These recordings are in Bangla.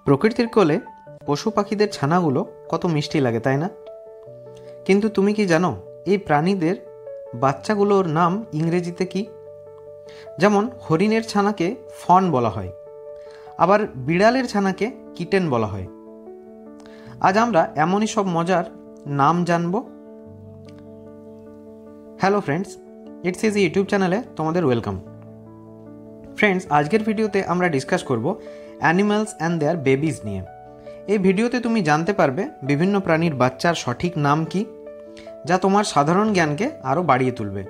প্রকৃতির কোলে পশু পাখিদের ছানাগুলো কত মিষ্টি লাগে, তাই না? কিন্তু তুমি কি জানো এই প্রাণীদের বাচ্চাগুলোর নাম ইংরেজিতে কি? যেমন হরিণের ছানাকে ফন বলা হয়, আবার বিড়ালের ছানাকে কিটেন বলা হয়। আজ আমরা এমনই সব মজার নাম জানব। Hello friends, it's is YouTube চ্যানেলে তোমাদের ওয়েলকাম। ফ্রেন্ডস, আজকের ভিডিওতে আমরা ডিসকাস করব অ্যানিমালস অ্যান্ড দেয়ার বেবিজ নিয়ে। এই ভিডিওতে তুমি জানতে পারবে বিভিন্ন প্রাণীর বাচ্চার সঠিক নাম কি, যা তোমার সাধারণ জ্ঞানকে আরও বাড়িয়ে তুলবে।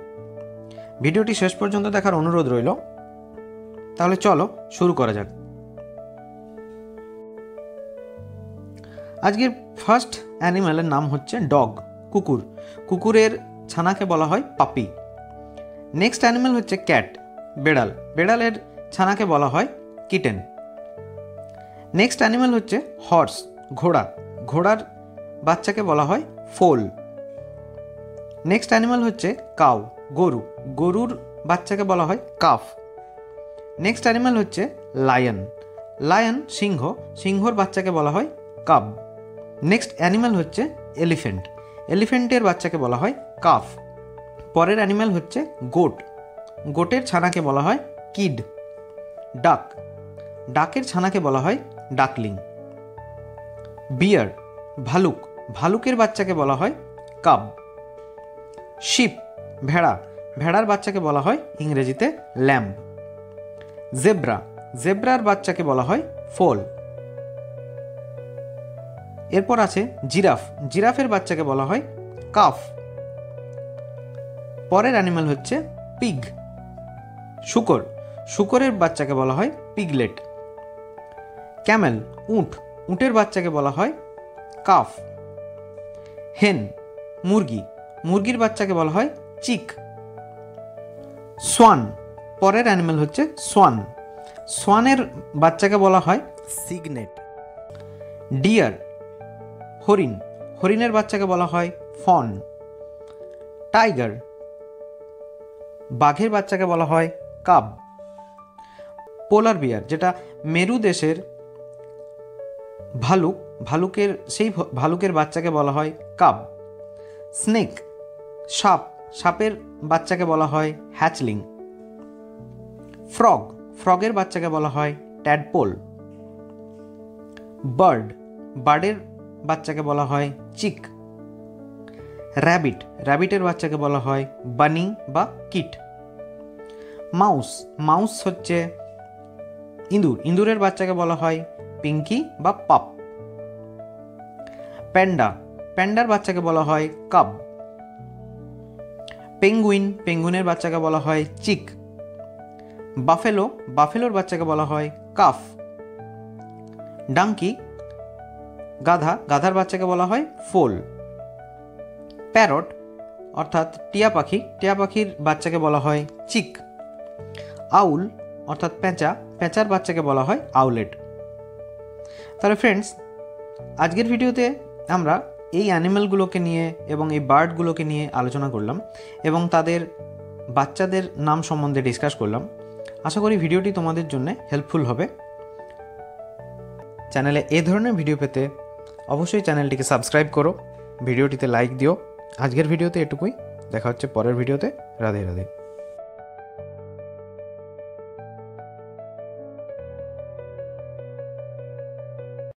ভিডিওটি শেষ পর্যন্ত দেখার অনুরোধ রইল। তাহলে চলো শুরু করা যাক। আজকের ফার্স্ট অ্যানিম্যালের নাম হচ্ছে ডগ, কুকুর। কুকুরের ছানাকে বলা হয় পাপি। নেক্সট অ্যানিম্যাল হচ্ছে ক্যাট, বেড়াল। বেড়ালের ছানাকে বলা হয় কিটেন। নেক্সট অ্যানিম্যাল হচ্ছে হর্স, ঘোড়া। ঘোড়ার বাচ্চাকে বলা হয় ফোল। নেক্সট অ্যানিম্যাল হচ্ছে কাউ, গরু। গরুর বাচ্চাকে বলা হয় কাফ। নেক্সট অ্যানিম্যাল হচ্ছে লায়ন। লায়ন সিংহ, সিংহর বাচ্চাকে বলা হয় কাব। নেক্সট অ্যানিম্যাল হচ্ছে এলিফ্যান্ট। এলিফ্যান্টের বাচ্চাকে বলা হয় কাফ। পরের অ্যানিম্যাল হচ্ছে গোট। গোটের ছানাকে বলা হয় কিড। ডাক, ডাকের ছানাকে বলা হয় ডাকলিং। বিয়ার, ভালুক। ভালুকের বাচ্চাকে বলা হয় কাব। শিপ, ভেড়া। ভেড়ার বাচ্চাকে বলা হয় ইংরেজিতে ল্যাম্ব। জেব্রা, জেব্রার বাচ্চাকে বলা হয় ফোল। এরপর আছে জিরাফ। জিরাফের বাচ্চাকে বলা হয় কাফ। পরের অ্যানিম্যাল হচ্ছে পিগ, শূকর। শূকরের বাচ্চাকে বলা হয় পিগলেট। ক্যামেল, উট। উটের বাচ্চাকে বলা হয় কাফ। হেন, মুরগি। মুরগির বাচ্চাকে বলা হয় চিক। সোয়ান, পরের অ্যানিম্যাল হচ্ছে সোয়ান। সোয়ানের বাচ্চাকে বলা হয় সিগনেট। ডিয়ার, হরিণ। হরিণের বাচ্চাকে বলা হয় ফন। টাইগার, বাঘের বাচ্চাকে বলা হয় কাব। পোলার বিয়ার, যেটা মেরু দেশের ভালুক, সেই ভালুকের বাচ্চাকে বলা হয় কাব। স্নেক, সাপ। সাপের বাচ্চাকে বলা হয় হ্যাচলিং। ফ্রগ, ফ্রগের বাচ্চাকে বলা হয় ট্যাডপোল। বার্ড, বার্ডের বাচ্চাকে বলা হয় চিক। র্যাবিট, র্যাবিটের বাচ্চাকে বলা হয় বানি বা কিট। মাউস, মাউস হচ্ছে ইঁদুর। ইঁদুরের বাচ্চাকে বলা হয় পিঙ্কি বা পাপ। প্যান্ডা, প্যান্ডার বাচ্চাকে বলা হয় কাব। পেঙ্গুইন, পেঙ্গুইনের বাচ্চাকে বলা হয় চিক। বাফেলো, বাফেলোর বাচ্চাকে বলা হয় কাফ। ডাঙ্কি, গাধা। গাধার বাচ্চাকে বলা হয় ফোল। প্যারট অর্থাৎ টিয়া পাখি। টিয়া পাখির বাচ্চাকে বলা হয় চিক। আউল অর্থাৎ পেঁচা। পেঁচার বাচ্চাকে বলা হয় আউলেট। তাহলে ফ্রেন্ডস, আজকের ভিডিওতে আমরা এই অ্যানিম্যালগুলোকে নিয়ে এবং এই বার্ডগুলোকে নিয়ে আলোচনা করলাম এবং তাদের বাচ্চাদের নাম সম্বন্ধে ডিসকাস করলাম। আশা করি ভিডিওটি তোমাদের জন্য হেল্পফুল হবে। চ্যানেলে এই ধরনের ভিডিও পেতে অবশ্যই চ্যানেলটিকে সাবস্ক্রাইব করো, ভিডিওটিতে লাইক দিও। আজকের ভিডিওতে এটুকুই। দেখা হচ্ছে পরের ভিডিওতে। রাধে রাধে।